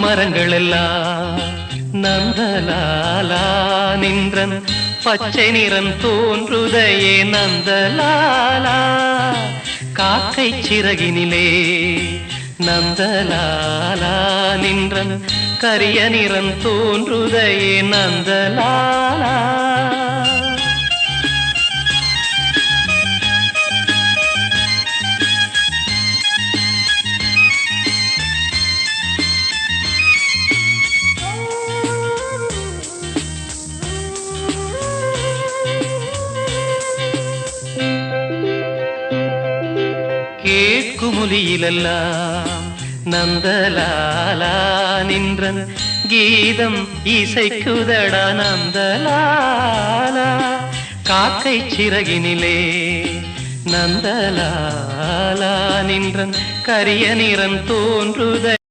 மரங்கள் எல்லாம் நந்தலாலா நின்றன் பச்சை நிறன் தோன்றுதையே நந்தலாலா காக்கை சிறகினிலே நந்தலாலா நின்றன் கரிய நிறன் தோன்றுதையே நந்தலாலா கேட்குமொழியிலெல்லாம் நந்தலாலா நின்றன் கீதம் இசைக்குதடா நந்தலாலா காக்கை சிறகினிலே நந்தலாலா நின்றன் கரிய நிறன் தோன்றுதை